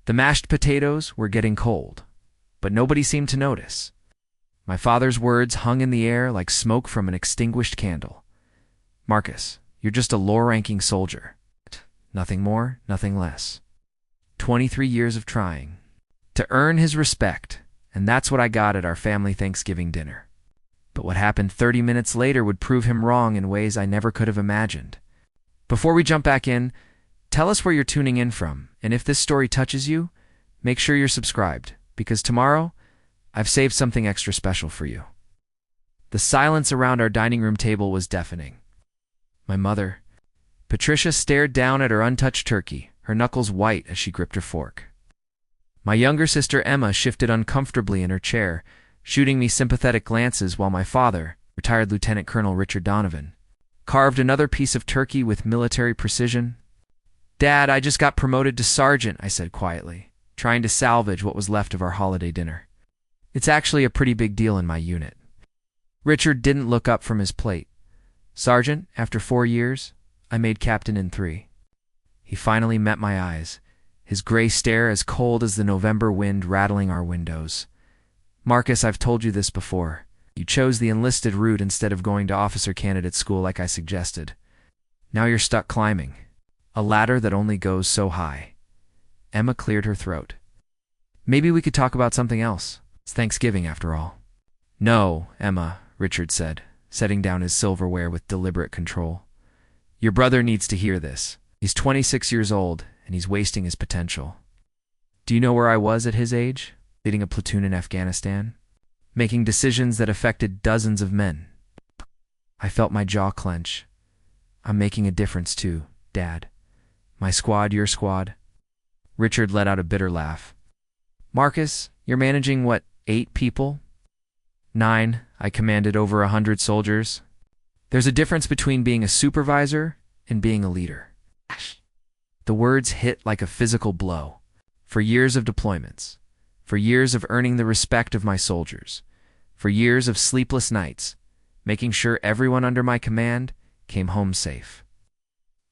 The mashed potatoes were getting cold, but nobody seemed to notice. My father's words hung in the air like smoke from an extinguished candle. Marcus, you're just a low-ranking soldier. Nothing more, nothing less. 23 years of trying to earn his respect, and that's what I got at our family Thanksgiving dinner. But what happened 30 minutes later would prove him wrong in ways I never could have imagined. Before we jump back in, tell us where you're tuning in from, and if this story touches you, make sure you're subscribed, because tomorrow, I've saved something extra special for you. The silence around our dining room table was deafening. My mother, Patricia, stared down at her untouched turkey, her knuckles white as she gripped her fork. My younger sister Emma shifted uncomfortably in her chair, shooting me sympathetic glances while my father, retired Lieutenant Colonel Richard Donovan, carved another piece of turkey with military precision. "Dad, I just got promoted to sergeant," I said quietly, trying to salvage what was left of our holiday dinner. "It's actually a pretty big deal in my unit." Richard didn't look up from his plate. "Sergeant, after 4 years, I made captain in 3. He finally met my eyes, his gray stare as cold as the November wind rattling our windows. "Marcus, I've told you this before. You chose the enlisted route instead of going to officer candidate school like I suggested. Now you're stuck climbing a ladder that only goes so high." Emma cleared her throat. "Maybe we could talk about something else. It's Thanksgiving, after all." "No, Emma," Richard said, setting down his silverware with deliberate control. "Your brother needs to hear this. He's 26 years old, and he's wasting his potential. Do you know where I was at his age? Leading a platoon in Afghanistan? Making decisions that affected dozens of men." I felt my jaw clench. "I'm making a difference too, Dad. My squad, your squad." Richard let out a bitter laugh. "Marcus, you're managing, what, 8 people? 9, I commanded over 100 soldiers. There's a difference between being a supervisor and being a leader." The words hit like a physical blow. For years of deployments, for years of earning the respect of my soldiers, for years of sleepless nights, making sure everyone under my command came home safe.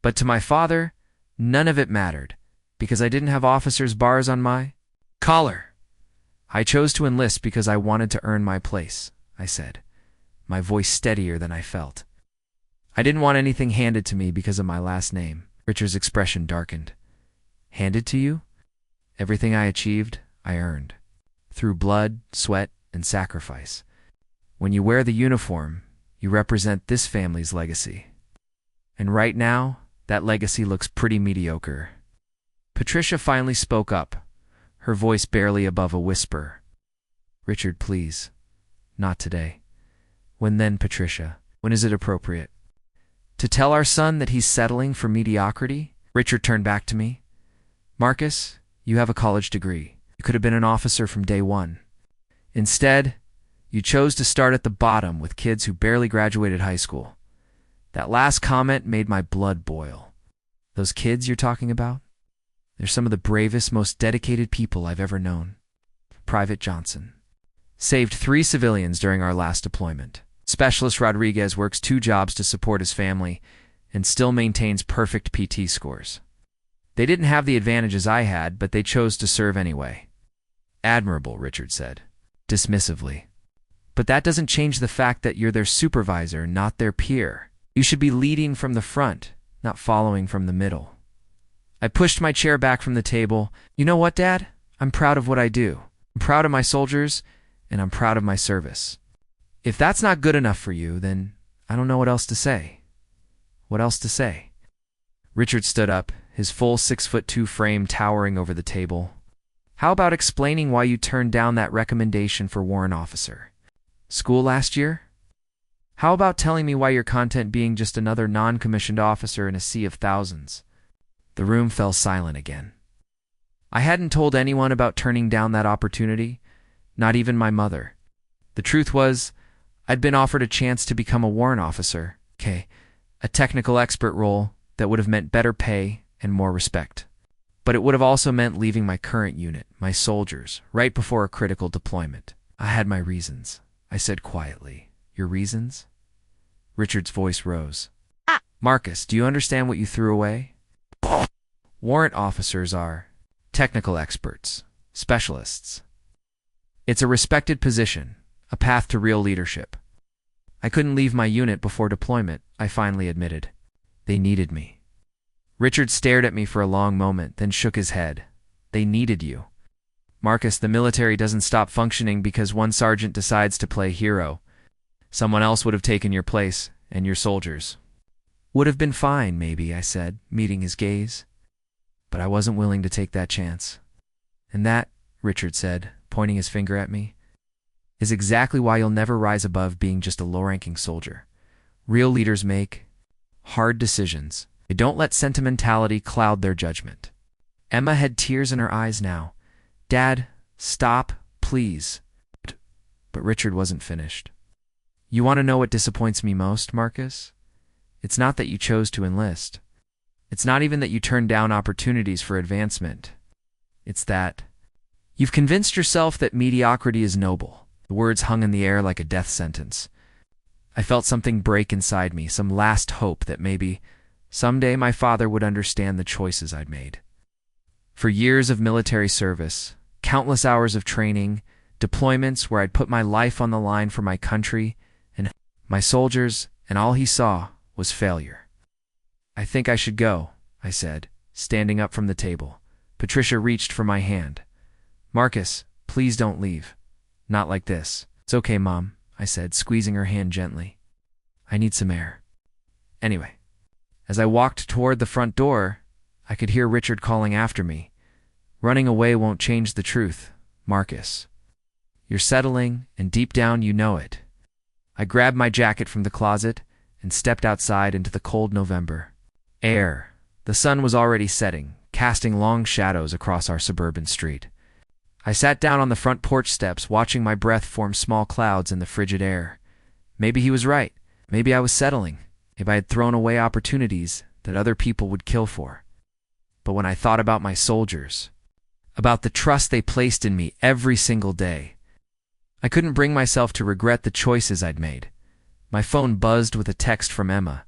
But to my father, none of it mattered, because I didn't have officers' bars on my collar. "I chose to enlist because I wanted to earn my place," I said, my voice steadier than I felt. "I didn't want anything handed to me because of my last name." Richard's expression darkened. "Handed to you? Everything I achieved, I earned. Through blood, sweat, and sacrifice. When you wear the uniform, you represent this family's legacy. And right now, that legacy looks pretty mediocre." Patricia finally spoke up, her voice barely above a whisper. "Richard, please. Not today." "When then, Patricia? When is it appropriate?" "To tell our son that he's settling for mediocrity?" Richard turned back to me. "Marcus, you have a college degree. You could have been an officer from day one. Instead, you chose to start at the bottom with kids who barely graduated high school." That last comment made my blood boil. "Those kids you're talking about? They're some of the bravest, most dedicated people I've ever known." Private Johnson saved 3 civilians during our last deployment. Specialist Rodriguez works 2 jobs to support his family and still maintains perfect PT scores. They didn't have the advantages I had, but they chose to serve anyway. "Admirable," Richard said, dismissively. "But that doesn't change the fact that you're their supervisor, not their peer. You should be leading from the front, not following from the middle." I pushed my chair back from the table. "You know what, Dad? I'm proud of what I do. I'm proud of my soldiers, and I'm proud of my service. If that's not good enough for you, then I don't know what else to say." "What else to say?" Richard stood up, his full 6'2" frame towering over the table. "How about explaining why you turned down that recommendation for warrant officer? School last year? How about telling me why you're content being just another non-commissioned officer in a sea of thousands?" The room fell silent again. I hadn't told anyone about turning down that opportunity, not even my mother. The truth was, I'd been offered a chance to become a warrant officer, a technical expert role that would have meant better pay and more respect. But it would have also meant leaving my current unit, my soldiers, right before a critical deployment. "I had my reasons," I said quietly. "Your reasons?" Richard's voice rose. "Marcus, do you understand what you threw away? Warrant officers are technical experts, specialists. It's a respected position, a path to real leadership. I couldn't leave my unit before deployment, I finally admitted. They needed me. Richard stared at me for a long moment, then shook his head. They needed you. Marcus, the military doesn't stop functioning because one sergeant decides to play hero. Someone else would have taken your place, and your soldiers. Would have been fine, maybe, I said, meeting his gaze. But I wasn't willing to take that chance. And that, Richard said, pointing his finger at me, is exactly why you'll never rise above being just a low-ranking soldier. Real leaders make hard decisions. They don't let sentimentality cloud their judgment. Emma had tears in her eyes now. Dad, stop, please. But Richard wasn't finished. You want to know what disappoints me most, Marcus? It's not that you chose to enlist. It's not even that you turned down opportunities for advancement. It's that you've convinced yourself that mediocrity is noble. The words hung in the air like a death sentence. I felt something break inside me, some last hope that maybe someday my father would understand the choices I'd made. For years of military service, countless hours of training, deployments where I'd put my life on the line for my country and my soldiers, and all he saw was failure. I think I should go, I said, standing up from the table. Patricia reached for my hand. Marcus, please don't leave. Not like this. It's okay, Mom, I said, squeezing her hand gently. I need some air. Anyway, as I walked toward the front door, I could hear Richard calling after me. Running away won't change the truth, Marcus. You're settling, and deep down you know it. I grabbed my jacket from the closet and stepped outside into the cold November air. The sun was already setting, casting long shadows across our suburban street. I sat down on the front porch steps, watching my breath form small clouds in the frigid air. Maybe he was right. Maybe I was settling. Maybe I had thrown away opportunities that other people would kill for. But when I thought about my soldiers, about the trust they placed in me every single day, I couldn't bring myself to regret the choices I'd made. My phone buzzed with a text from Emma.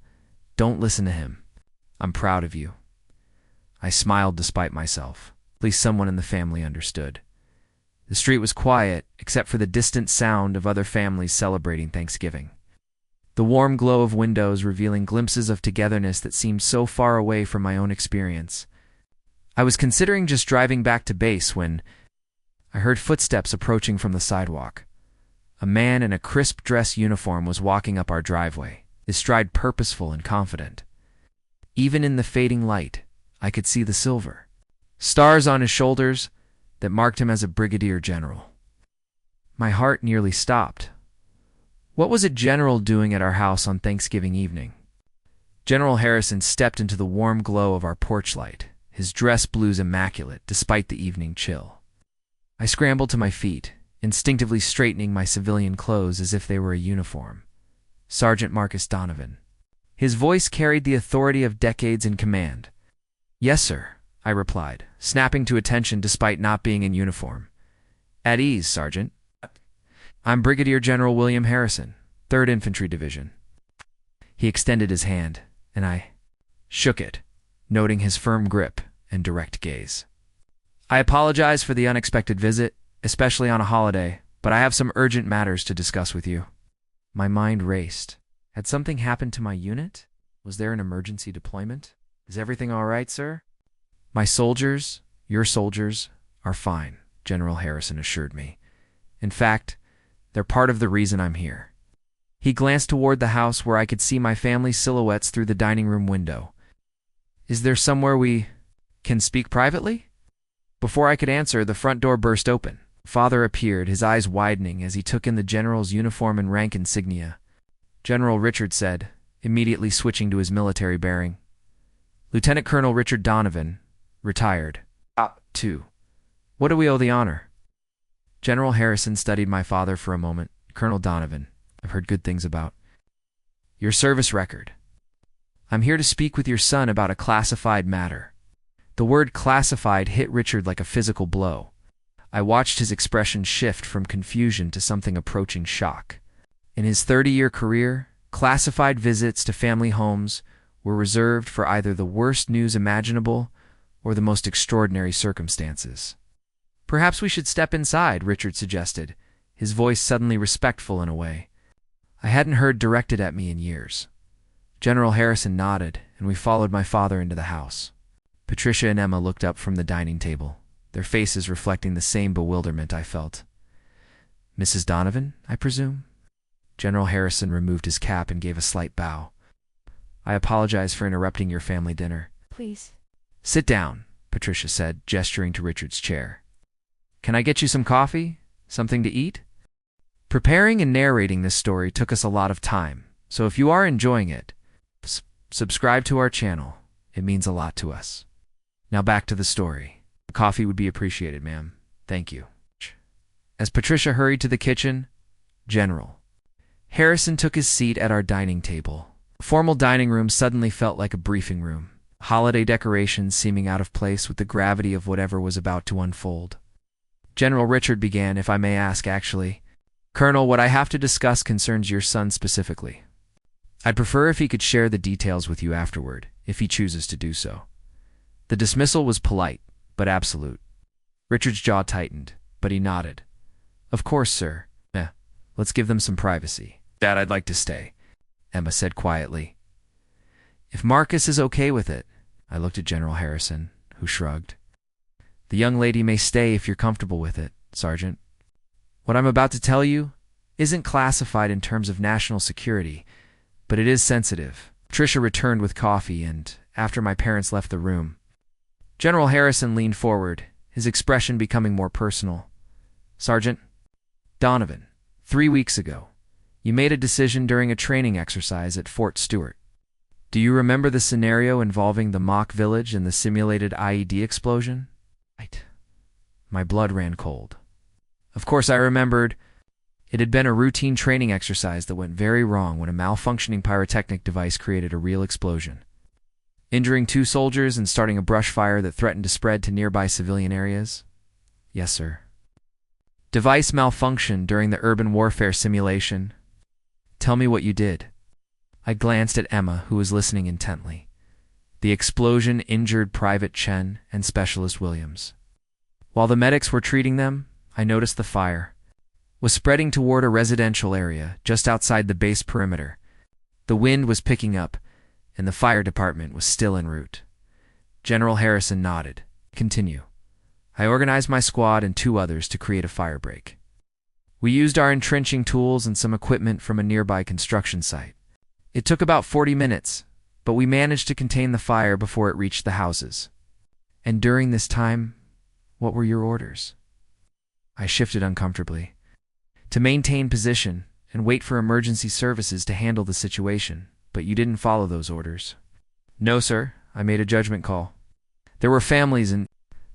Don't listen to him. I'm proud of you. I smiled despite myself. At least someone in the family understood. The street was quiet, except for the distant sound of other families celebrating Thanksgiving. The warm glow of windows revealing glimpses of togetherness that seemed so far away from my own experience. I was considering just driving back to base when I heard footsteps approaching from the sidewalk. A man in a crisp dress uniform was walking up our driveway, his stride purposeful and confident. Even in the fading light, I could see the silver stars on his shoulders that marked him as a brigadier general. My heart nearly stopped. What was a general doing at our house on Thanksgiving evening? General Harrison stepped into the warm glow of our porch light, his dress blues immaculate despite the evening chill. I scrambled to my feet, instinctively straightening my civilian clothes as if they were a uniform. Sergeant Marcus Donovan. His voice carried the authority of decades in command. Yes, sir, I replied, snapping to attention despite not being in uniform. At ease, Sergeant. I'm Brigadier General William Harrison, 3rd Infantry Division. He extended his hand, and I shook it, noting his firm grip and direct gaze. I apologize for the unexpected visit, especially on a holiday, but I have some urgent matters to discuss with you. My mind raced. Had something happened to my unit? Was there an emergency deployment? Is everything all right, sir? My soldiers, your soldiers, are fine, General Harrison assured me. In fact, they're part of the reason I'm here. He glanced toward the house where I could see my family's silhouettes through the dining room window. Is there somewhere we can speak privately? Before I could answer, the front door burst open. Father appeared, his eyes widening as he took in the general's uniform and rank insignia. General Richard said, immediately switching to his military bearing. Lieutenant Colonel Richard Donovan, retired. 2. What do we owe the honor? General Harrison studied my father for a moment. Colonel Donovan, I've heard good things about your service record. I'm here to speak with your son about a classified matter. The word classified hit Richard like a physical blow. I watched his expression shift from confusion to something approaching shock. In his 30-year career, classified visits to family homes were reserved for either the worst news imaginable or the most extraordinary circumstances. Perhaps we should step inside, Richard suggested, his voice suddenly respectful in a way I hadn't heard directed at me in years. General Harrison nodded, and we followed my father into the house. Patricia and Emma looked up from the dining table, their faces reflecting the same bewilderment I felt. Mrs. Donovan, I presume? General Harrison removed his cap and gave a slight bow. I apologize for interrupting your family dinner. Please. Sit down, Patricia said, gesturing to Richard's chair. Can I get you some coffee? Something to eat? Preparing and narrating this story took us a lot of time, so if you are enjoying it, subscribe to our channel. It means a lot to us. Now back to the story. Coffee would be appreciated, ma'am. Thank you. As Patricia hurried to the kitchen, General Harrison took his seat at our dining table. The formal dining room suddenly felt like a briefing room, holiday decorations seeming out of place with the gravity of whatever was about to unfold. General Richard began, if I may ask, actually. Colonel, what I have to discuss concerns your son specifically. I'd prefer if he could share the details with you afterward, if he chooses to do so. The dismissal was polite, but absolute. Richard's jaw tightened, but he nodded. Of course, sir. Let's give them some privacy. Dad, I'd like to stay, Emma said quietly. If Marcus is okay with it, I looked at General Harrison, who shrugged. The young lady may stay if you're comfortable with it, Sergeant. What I'm about to tell you isn't classified in terms of national security, but it is sensitive. Patricia returned with coffee, and after my parents left the room, General Harrison leaned forward, his expression becoming more personal. Sergeant Donovan, 3 weeks ago, you made a decision during a training exercise at Fort Stewart. Do you remember the scenario involving the mock village and the simulated IED explosion? Right. My blood ran cold. Of course I remembered. It had been a routine training exercise that went very wrong when a malfunctioning pyrotechnic device created a real explosion, injuring 2 soldiers and starting a brush fire that threatened to spread to nearby civilian areas. Yes, sir. Device malfunctioned during the urban warfare simulation. Tell me what you did. I glanced at Emma, who was listening intently. The explosion injured Private Chen and Specialist Williams. While the medics were treating them, I noticed the fire was spreading toward a residential area just outside the base perimeter. The wind was picking up, and the fire department was still en route. General Harrison nodded. Continue. I organized my squad and 2 others to create a firebreak. We used our entrenching tools and some equipment from a nearby construction site. It took about 40 minutes, but we managed to contain the fire before it reached the houses. And during this time, what were your orders? I shifted uncomfortably. To maintain position and wait for emergency services to handle the situation, but you didn't follow those orders. No, sir. I made a judgment call. There were families in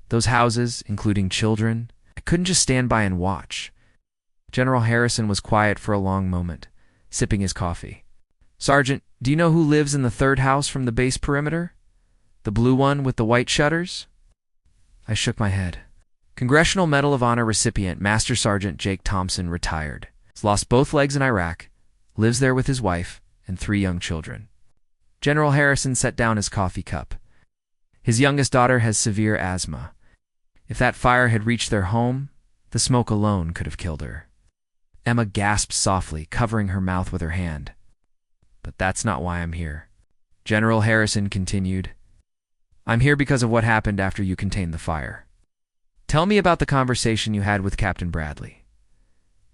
those houses, including children. I couldn't just stand by and watch. General Harrison was quiet for a long moment, sipping his coffee. Sergeant, do you know who lives in the 3rd house from the base perimeter? The blue one with the white shutters? I shook my head. Congressional Medal of Honor recipient Master Sergeant Jake Thompson retired. He's lost both legs in Iraq, lives there with his wife and 3 young children. General Harrison set down his coffee cup. His youngest daughter has severe asthma. If that fire had reached their home, the smoke alone could have killed her. Emma gasped softly, covering her mouth with her hand. But that's not why I'm here. General Harrison continued. I'm here because of what happened after you contained the fire. Tell me about the conversation you had with Captain Bradley.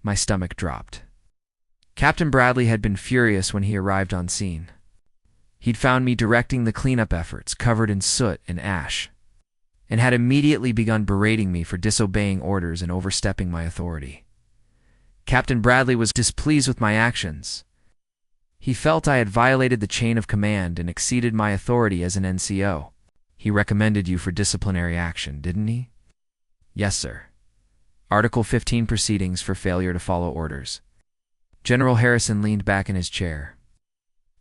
My stomach dropped. Captain Bradley had been furious when he arrived on scene. He'd found me directing the cleanup efforts covered in soot and ash, and had immediately begun berating me for disobeying orders and overstepping my authority. Captain Bradley was displeased with my actions. He felt I had violated the chain of command and exceeded my authority as an NCO. He recommended you for disciplinary action, didn't he? Yes, sir. Article 15 proceedings for failure to follow orders. General Harrison leaned back in his chair.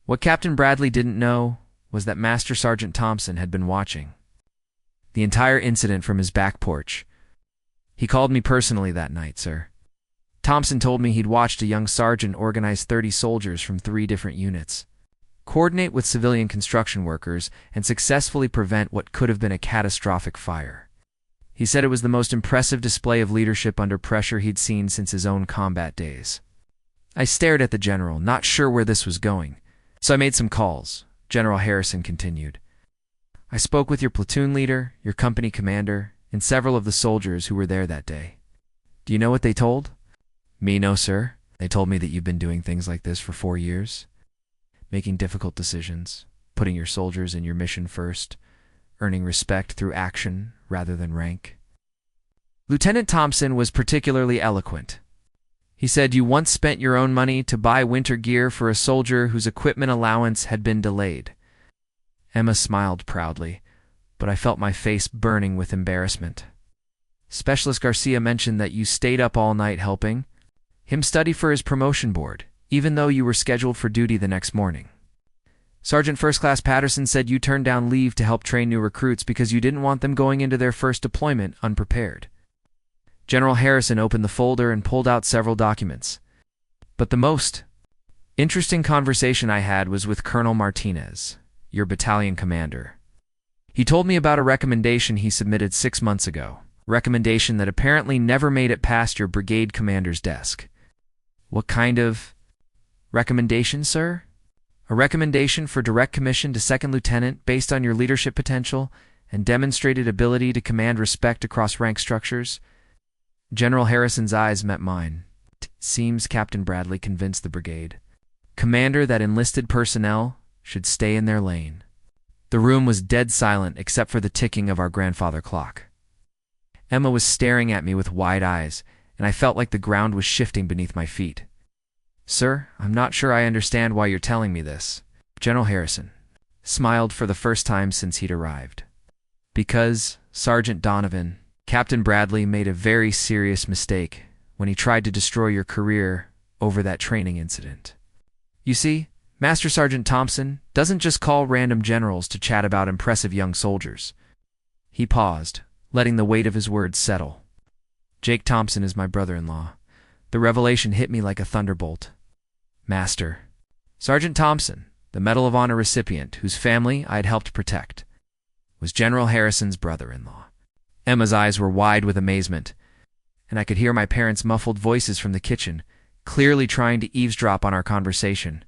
What Captain Bradley didn't know was that Master Sergeant Thompson had been watching the entire incident from his back porch. He called me personally that night, sir. Thompson told me he'd watched a young sergeant organize 30 soldiers from 3 different units. coordinate with civilian construction workers, and successfully prevent what could have been a catastrophic fire. He said it was the most impressive display of leadership under pressure he'd seen since his own combat days. I stared at the general, not sure where this was going. So I made some calls. General Harrison continued. I spoke with your platoon leader, your company commander, and several of the soldiers who were there that day. Do you know what they told? Me, no, sir. They told me that you've been doing things like this for 4 years. Making difficult decisions, putting your soldiers and your mission first, earning respect through action rather than rank. Lieutenant Thompson was particularly eloquent. He said you once spent your own money to buy winter gear for a soldier whose equipment allowance had been delayed. Emma smiled proudly, but I felt my face burning with embarrassment. Specialist Garcia mentioned that you stayed up all night helping him study for his promotion board, even though you were scheduled for duty the next morning. Sergeant First Class Patterson said you turned down leave to help train new recruits because you didn't want them going into their first deployment unprepared. General Harrison opened the folder and pulled out several documents. But the most interesting conversation I had was with Colonel Martinez, your battalion commander. He told me about a recommendation he submitted 6 months ago, a recommendation that apparently never made it past your brigade commander's desk. What kind of recommendation, sir? A recommendation for direct commission to second lieutenant based on your leadership potential and demonstrated ability to command respect across rank structures? General Harrison's eyes met mine. Seems Captain Bradley convinced the brigade commander that enlisted personnel should stay in their lane. The room was dead silent except for the ticking of our grandfather clock. Emma was staring at me with wide eyes, and I felt like the ground was shifting beneath my feet. Sir, I'm not sure I understand why you're telling me this. General Harrison smiled for the first time since he'd arrived. Because, Sergeant Donovan, Captain Bradley made a very serious mistake when he tried to destroy your career over that training incident. You see, Master Sergeant Thompson doesn't just call random generals to chat about impressive young soldiers. He paused, letting the weight of his words settle. Jake Thompson is my brother-in-law. The revelation hit me like a thunderbolt. Master Sergeant Thompson, the Medal of Honor recipient whose family I had helped protect, was General Harrison's brother-in-law. Emma's eyes were wide with amazement, and I could hear my parents' muffled voices from the kitchen, clearly trying to eavesdrop on our conversation.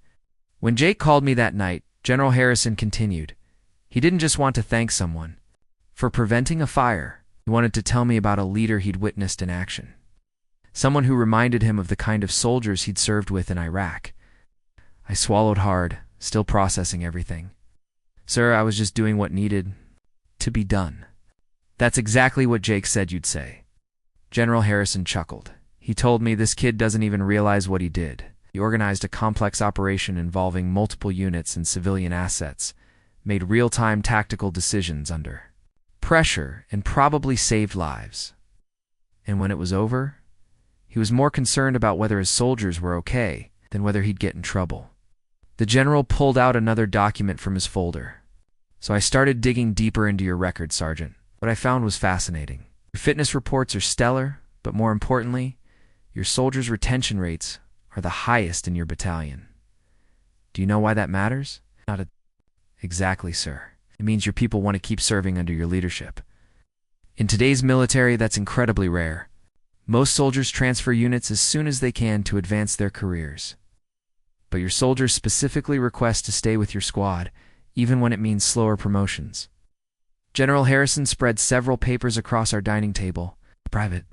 When Jake called me that night, General Harrison continued. He didn't just want to thank someone for preventing a fire. He wanted to tell me about a leader he'd witnessed in action. Someone who reminded him of the kind of soldiers he'd served with in Iraq. I swallowed hard, still processing everything. Sir, I was just doing what needed to be done. That's exactly what Jake said you'd say. General Harrison chuckled. He told me this kid doesn't even realize what he did. He organized a complex operation involving multiple units and civilian assets, made real-time tactical decisions under pressure, and probably saved lives. And when it was over, he was more concerned about whether his soldiers were okay than whether he'd get in trouble. The general pulled out another document from his folder. So I started digging deeper into your record, Sergeant. What I found was fascinating. Your fitness reports are stellar, but more importantly, your soldiers' retention rates are the highest in your battalion. Do you know why that matters? Exactly, sir. It means your people want to keep serving under your leadership. In today's military, that's incredibly rare. Most soldiers transfer units as soon as they can to advance their careers. But your soldiers specifically request to stay with your squad, even when it means slower promotions. General Harrison spread several papers across our dining table. Private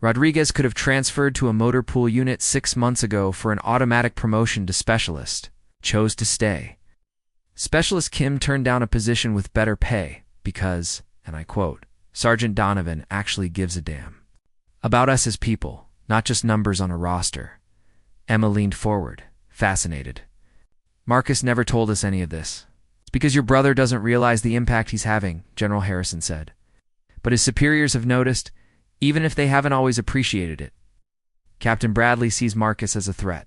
Rodriguez could have transferred to a motor pool unit 6 months ago for an automatic promotion to specialist. Chose to stay. Specialist Kim turned down a position with better pay because, and I quote, Sergeant Donovan actually gives a damn about us as people, not just numbers on a roster. Emma leaned forward, fascinated. Marcus never told us any of this. It's because your brother doesn't realize the impact he's having, General Harrison said. But his superiors have noticed, even if they haven't always appreciated it. Captain Bradley sees Marcus as a threat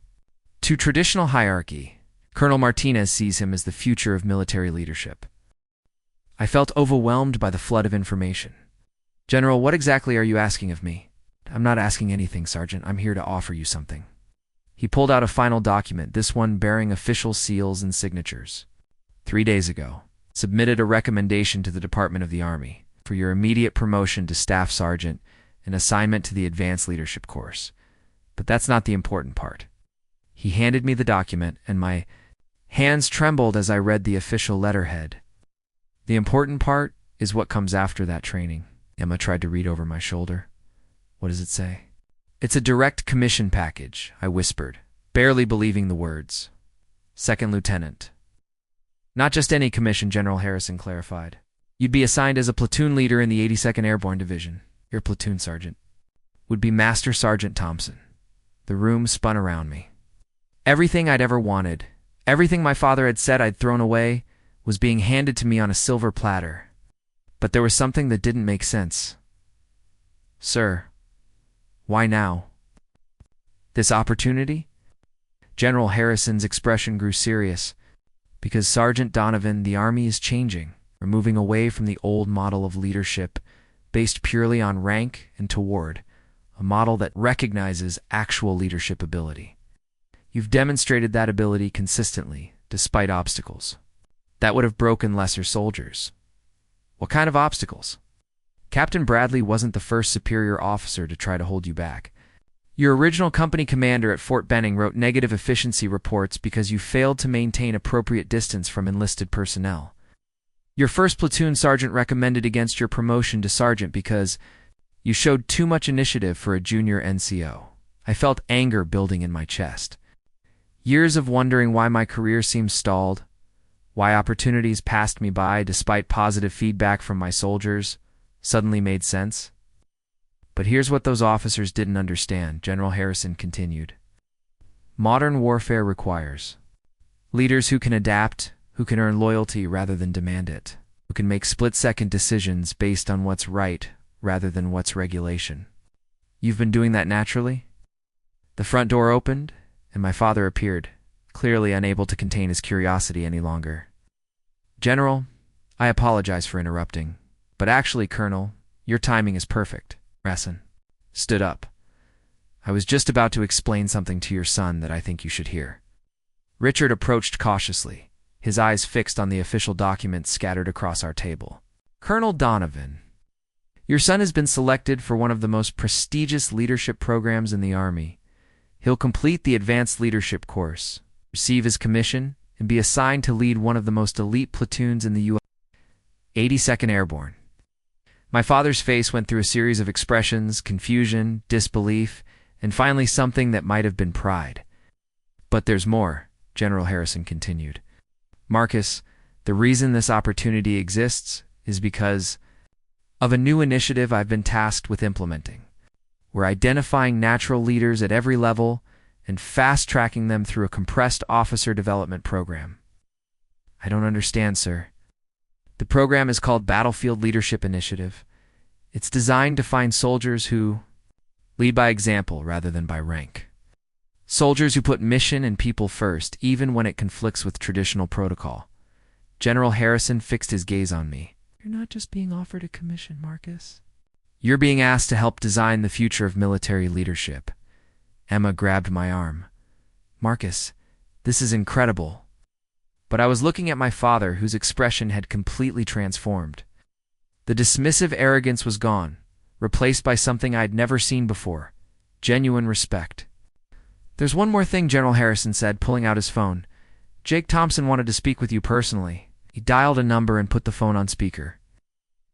to traditional hierarchy. Colonel Martinez sees him as the future of military leadership. I felt overwhelmed by the flood of information. General, what exactly are you asking of me? I'm not asking anything, Sergeant. I'm here to offer you something. He pulled out a final document, this one bearing official seals and signatures. 3 days ago, submitted a recommendation to the Department of the Army for your immediate promotion to Staff Sergeant and assignment to the Advanced Leadership course. But that's not the important part. He handed me the document, and my hands trembled as I read the official letterhead. The important part is what comes after that training. Emma tried to read over my shoulder. What does it say? It's a direct commission package, I whispered, barely believing the words. Second Lieutenant. Not just any commission, General Harrison clarified. You'd be assigned as a platoon leader in the 82nd Airborne Division. Your platoon sergeant would be Master Sergeant Thompson. The room spun around me. Everything I'd ever wanted, everything my father had said I'd thrown away, was being handed to me on a silver platter. But there was something that didn't make sense. Sir, why now? This opportunity? General Harrison's expression grew serious. Because Sergeant Donovan, the Army is changing. We're moving away from the old model of leadership based purely on rank and toward a model that recognizes actual leadership ability. You've demonstrated that ability consistently, despite obstacles. That would have broken lesser soldiers. What kind of obstacles? Captain Bradley wasn't the first superior officer to try to hold you back. Your original company commander at Fort Benning wrote negative efficiency reports because you failed to maintain appropriate distance from enlisted personnel. Your first platoon sergeant recommended against your promotion to sergeant because you showed too much initiative for a junior NCO. I felt anger building in my chest. Years of wondering why my career seemed stalled, why opportunities passed me by despite positive feedback from my soldiers, suddenly made sense. But here's what those officers didn't understand, General Harrison continued. Modern warfare requires leaders who can adapt, who can earn loyalty rather than demand it, who can make split-second decisions based on what's right rather than what's regulation. You've been doing that naturally? The front door opened, and my father appeared, clearly unable to contain his curiosity any longer. General, I apologize for interrupting, but actually, Colonel, your timing is perfect. Harrison stood up. I was just about to explain something to your son that I think you should hear. Richard approached cautiously, his eyes fixed on the official documents scattered across our table. Colonel Donovan, your son has been selected for one of the most prestigious leadership programs in the Army. He'll complete the Advanced Leadership course, receive his commission, and be assigned to lead one of the most elite platoons in the U.S. 82nd Airborne. My father's face went through a series of expressions, confusion, disbelief, and finally something that might have been pride. But there's more, General Harrison continued. Marcus, the reason this opportunity exists is because of a new initiative I've been tasked with implementing. We're identifying natural leaders at every level and fast-tracking them through a compressed officer development program. I don't understand, sir. The program is called Battlefield Leadership Initiative. It's designed to find soldiers who lead by example rather than by rank. Soldiers who put mission and people first, even when it conflicts with traditional protocol. General Harrison fixed his gaze on me. You're not just being offered a commission, Marcus. You're being asked to help design the future of military leadership. Emma grabbed my arm. Marcus, this is incredible. But I was looking at my father, whose expression had completely transformed. The dismissive arrogance was gone, replaced by something I'd never seen before, genuine respect. There's one more thing, General Harrison said, pulling out his phone. Jake Thompson wanted to speak with you personally. He dialed a number and put the phone on speaker.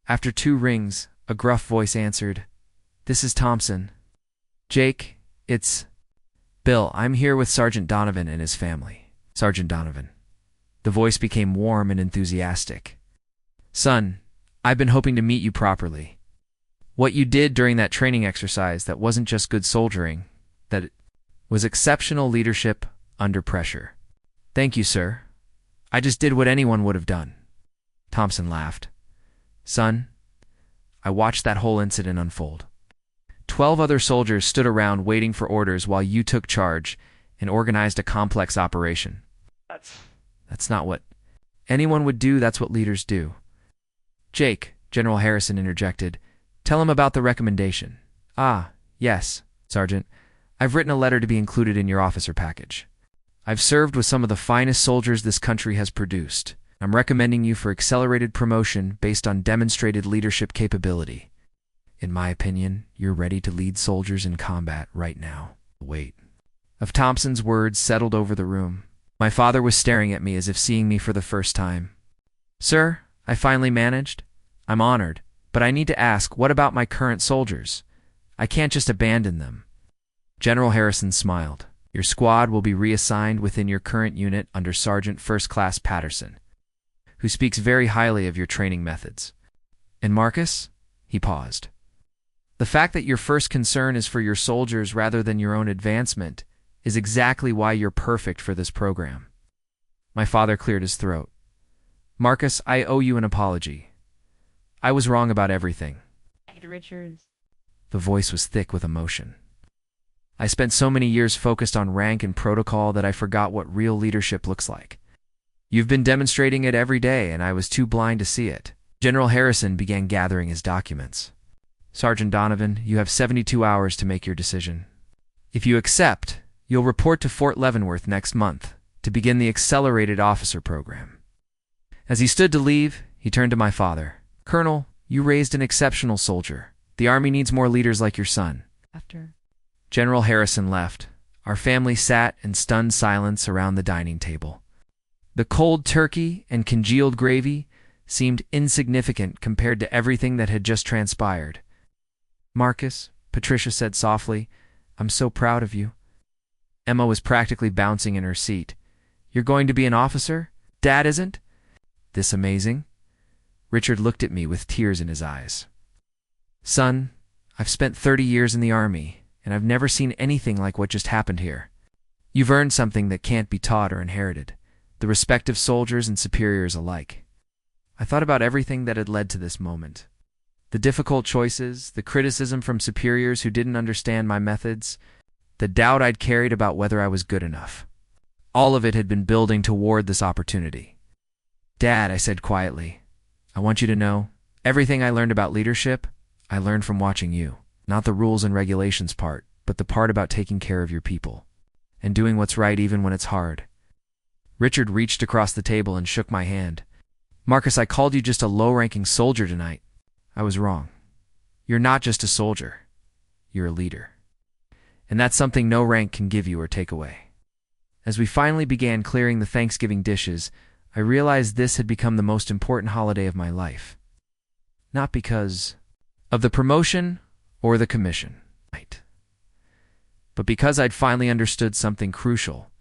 After 2 rings, a gruff voice answered. This is Thompson. Jake, it's Bill. I'm here with Sergeant Donovan and his family. Sergeant Donovan. The voice became warm and enthusiastic. Son, I've been hoping to meet you properly. What you did during that training exercise, that wasn't just good soldiering, that was exceptional leadership under pressure. Thank you, sir. I just did what anyone would have done. Thompson laughed. Son, I watched that whole incident unfold. 12 other soldiers stood around waiting for orders while you took charge and organized a complex operation. That's not what anyone would do, that's what leaders do. Jake, General Harrison interjected, tell him about the recommendation. Ah, yes, Sergeant. I've written a letter to be included in your officer package. I've served with some of the finest soldiers this country has produced. I'm recommending you for accelerated promotion based on demonstrated leadership capability. In my opinion, you're ready to lead soldiers in combat right now. The weight of Thompson's words settled over the room. My father was staring at me as if seeing me for the first time. Sir, I finally managed. I'm honored, but I need to ask, what about my current soldiers? I can't just abandon them. General Harrison smiled. Your squad will be reassigned within your current unit under Sergeant First Class Patterson, who speaks very highly of your training methods. And Marcus? He paused. The fact that your first concern is for your soldiers rather than your own advancement is exactly why you're perfect for this program. My father cleared his throat. Marcus, I owe you an apology. I was wrong about everything. Richards. The voice was thick with emotion. I spent so many years focused on rank and protocol that I forgot what real leadership looks like. You've been demonstrating it every day, and I was too blind to see it. General Harrison began gathering his documents. Sergeant Donovan, you have 72 hours to make your decision. If you accept, you'll report to Fort Leavenworth next month to begin the accelerated officer program. As he stood to leave, he turned to my father. Colonel, you raised an exceptional soldier. The Army needs more leaders like your son. After General Harrison left. Our family sat in stunned silence around the dining table. The cold turkey and congealed gravy seemed insignificant compared to everything that had just transpired. Marcus, Patricia said softly, I'm so proud of you. Emma was practically bouncing in her seat. You're going to be an officer? Dad isn't? This amazing? Richard looked at me with tears in his eyes. Son, I've spent 30 years in the Army, and I've never seen anything like what just happened here. You've earned something that can't be taught or inherited, the respect of soldiers and superiors alike. I thought about everything that had led to this moment. The difficult choices, the criticism from superiors who didn't understand my methods, the doubt I'd carried about whether I was good enough. All of it had been building toward this opportunity. Dad, I said quietly, I want you to know, everything I learned about leadership, I learned from watching you. Not the rules and regulations part, but the part about taking care of your people and doing what's right even when it's hard. Richard reached across the table and shook my hand. Marcus, I called you just a low-ranking soldier tonight. I was wrong. You're not just a soldier. You're a leader. And that's something no rank can give you or take away. As we finally began clearing the Thanksgiving dishes, I realized this had become the most important holiday of my life. Not because of the promotion or the commission, but because I'd finally understood something crucial.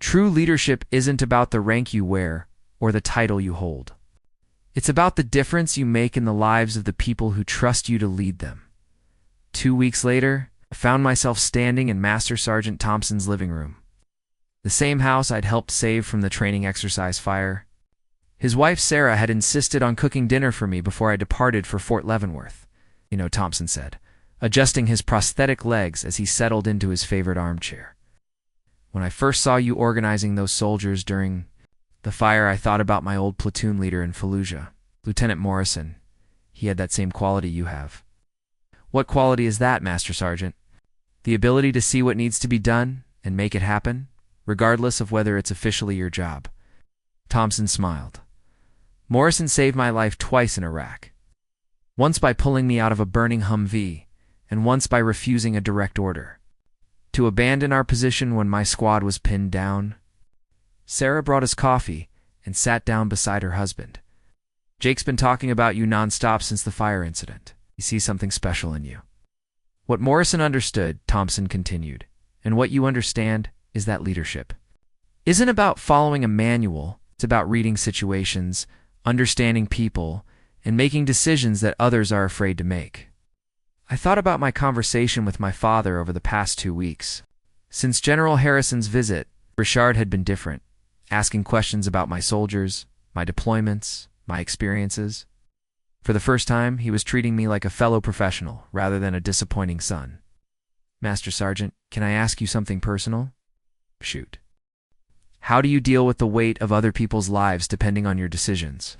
True leadership isn't about the rank you wear or the title you hold. It's about the difference you make in the lives of the people who trust you to lead them. 2 weeks later, I found myself standing in Master Sergeant Thompson's living room, the same house I'd helped save from the training exercise fire. His wife Sarah had insisted on cooking dinner for me before I departed for Fort Leavenworth, Thompson said, adjusting his prosthetic legs as he settled into his favorite armchair. When I first saw you organizing those soldiers during the fire, I thought about my old platoon leader in Fallujah, Lieutenant Morrison. He had that same quality you have. What quality is that, Master Sergeant? The ability to see what needs to be done and make it happen, regardless of whether it's officially your job. Thompson smiled. Morrison saved my life twice in Iraq. Once by pulling me out of a burning Humvee, and once by refusing a direct order to abandon our position when my squad was pinned down. Sarah brought us coffee and sat down beside her husband. Jake's been talking about you nonstop since the fire incident. He sees something special in you. What Morrison understood, Thompson continued, and what you understand, is that leadership isn't about following a manual. It's about reading situations, understanding people, and making decisions that others are afraid to make. I thought about my conversation with my father over the past 2 weeks. Since General Harrison's visit, Richard had been different, asking questions about my soldiers, my deployments, my experiences. For the first time, he was treating me like a fellow professional rather than a disappointing son. Master Sergeant, can I ask you something personal? Shoot. How do you deal with the weight of other people's lives depending on your decisions?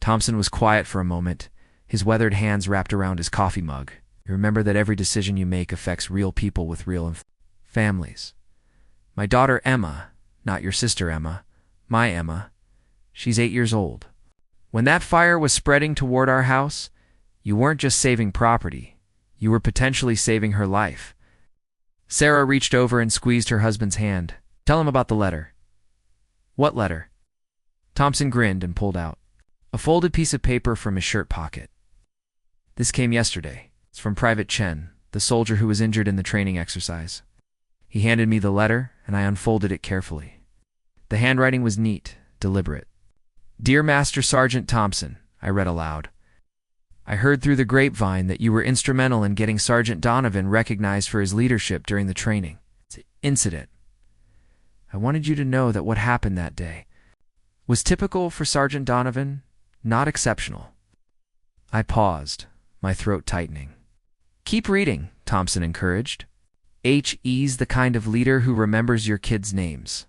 Thompson was quiet for a moment, his weathered hands wrapped around his coffee mug. Remember that every decision you make affects real people with real families. My daughter Emma, not your sister Emma, my Emma, she's 8 years old. When that fire was spreading toward our house, you weren't just saving property, you were potentially saving her life. Sarah reached over and squeezed her husband's hand. Tell him about the letter. What letter? Thompson grinned and pulled out a folded piece of paper from his shirt pocket. This came yesterday. It's from Private Chen, the soldier who was injured in the training exercise. He handed me the letter, and I unfolded it carefully. The handwriting was neat, deliberate. Dear Master Sergeant Thompson, I read aloud. I heard through the grapevine that you were instrumental in getting Sergeant Donovan recognized for his leadership during the training incident. I wanted you to know that what happened that day was typical for Sergeant Donovan, not exceptional. I paused, my throat tightening. Keep reading, Thompson encouraged. He's the kind of leader who remembers your kids' names,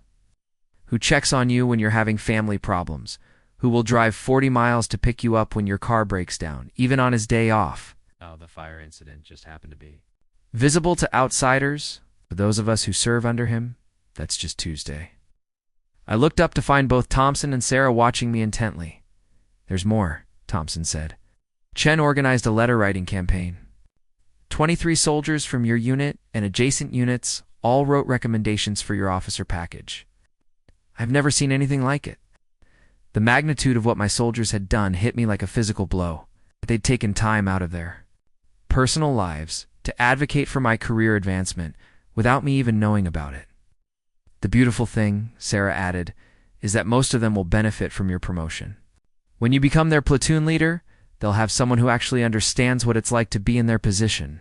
who checks on you when you're having family problems, who will drive 40 miles to pick you up when your car breaks down, even on his day off. Oh, the fire incident just happened to be Visible to outsiders, for those of us who serve under him, that's just Tuesday. I looked up to find both Thompson and Sarah watching me intently. There's more, Thompson said. Chen organized a letter-writing campaign. 23 soldiers from your unit and adjacent units all wrote recommendations for your officer package. I've never seen anything like it. The magnitude of what my soldiers had done hit me like a physical blow. They'd taken time out of their personal lives to advocate for my career advancement without me even knowing about it. The beautiful thing, Sarah added, is that most of them will benefit from your promotion. When you become their platoon leader, they'll have someone who actually understands what it's like to be in their position.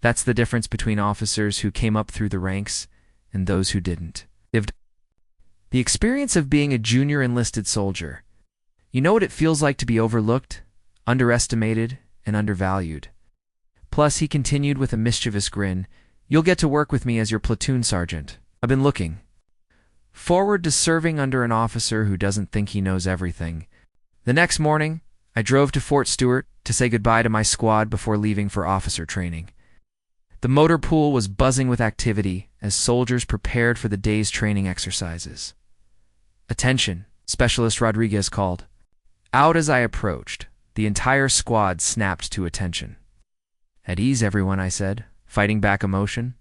That's the difference between officers who came up through the ranks and those who didn't. The experience of being a junior enlisted soldier. You know what it feels like to be overlooked, underestimated, and undervalued. Plus, he continued with a mischievous grin, you'll get to work with me as your platoon sergeant. I've been looking forward to serving under an officer who doesn't think he knows everything. The next morning, I drove to Fort Stewart to say goodbye to my squad before leaving for officer training. The motor pool was buzzing with activity as soldiers prepared for the day's training exercises. Attention, Specialist Rodriguez called. Out as I approached, the entire squad snapped to attention. At ease, everyone, I said, fighting back emotion.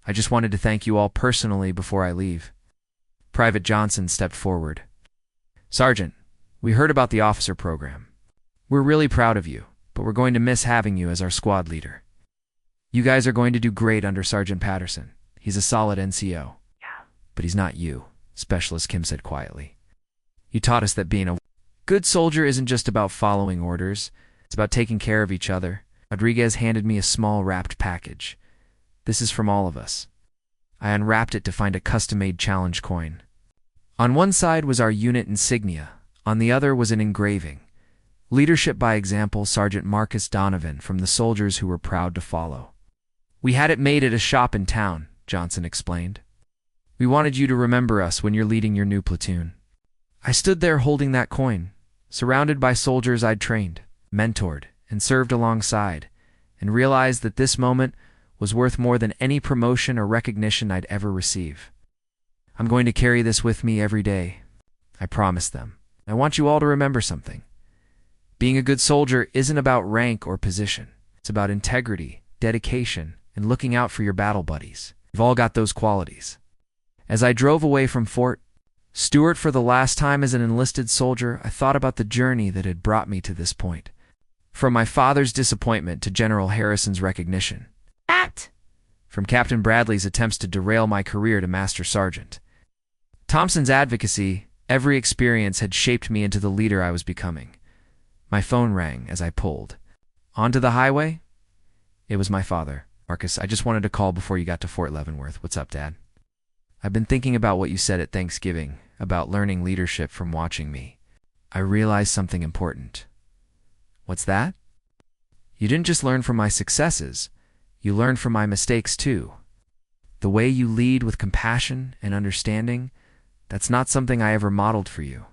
I just wanted to thank you all personally before I leave. Private Johnson stepped forward. Sergeant, we heard about the officer program. We're really proud of you, but we're going to miss having you as our squad leader. You guys are going to do great under Sergeant Patterson. He's a solid NCO. Yeah. But he's not you, Specialist Kim said quietly. You taught us that being a good soldier isn't just about following orders. It's about taking care of each other. Rodriguez handed me a small wrapped package. This is from all of us. I unwrapped it to find a custom-made challenge coin. On one side was our unit insignia. On the other was an engraving. Leadership by example, Sergeant Marcus Donovan from the soldiers who were proud to follow. We had it made at a shop in town, Johnson explained. We wanted you to remember us when you're leading your new platoon. I stood there holding that coin, surrounded by soldiers I'd trained, mentored, and served alongside, and realized that this moment was worth more than any promotion or recognition I'd ever receive. I'm going to carry this with me every day. I promised them. I want you all to remember something. Being a good soldier isn't about rank or position. It's about integrity, dedication, and looking out for your battle buddies. We've all got those qualities. As I drove away from Fort Stewart for the last time as an enlisted soldier, I thought about the journey that had brought me to this point. From my father's disappointment to General Harrison's recognition. From Captain Bradley's attempts to derail my career to Master Sergeant. Thompson's advocacy, every experience had shaped me into the leader I was becoming. My phone rang as I pulled. Onto the highway? It was my father. Marcus, I just wanted to call before you got to Fort Leavenworth. What's up, Dad? I've been thinking about what you said at Thanksgiving, about learning leadership from watching me. I realized something important. What's that? You didn't just learn from my successes. You learned from my mistakes, too. The way you lead with compassion and understanding, that's not something I ever modeled for you.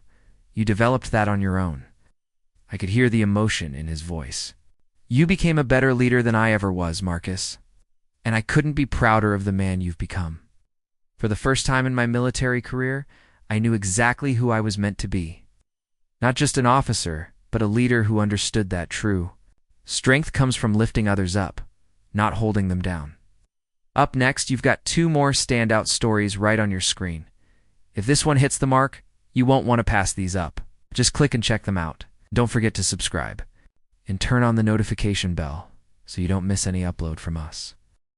You developed that on your own. I could hear the emotion in his voice. You became a better leader than I ever was, Marcus, and I couldn't be prouder of the man you've become. For the first time in my military career, I knew exactly who I was meant to be. Not just an officer, but a leader who understood that true strength comes from lifting others up, not holding them down. Up next, you've got two more standout stories right on your screen. If this one hits the mark, you won't want to pass these up. Just click and check them out. Don't forget to subscribe and turn on the notification bell so you don't miss any upload from us.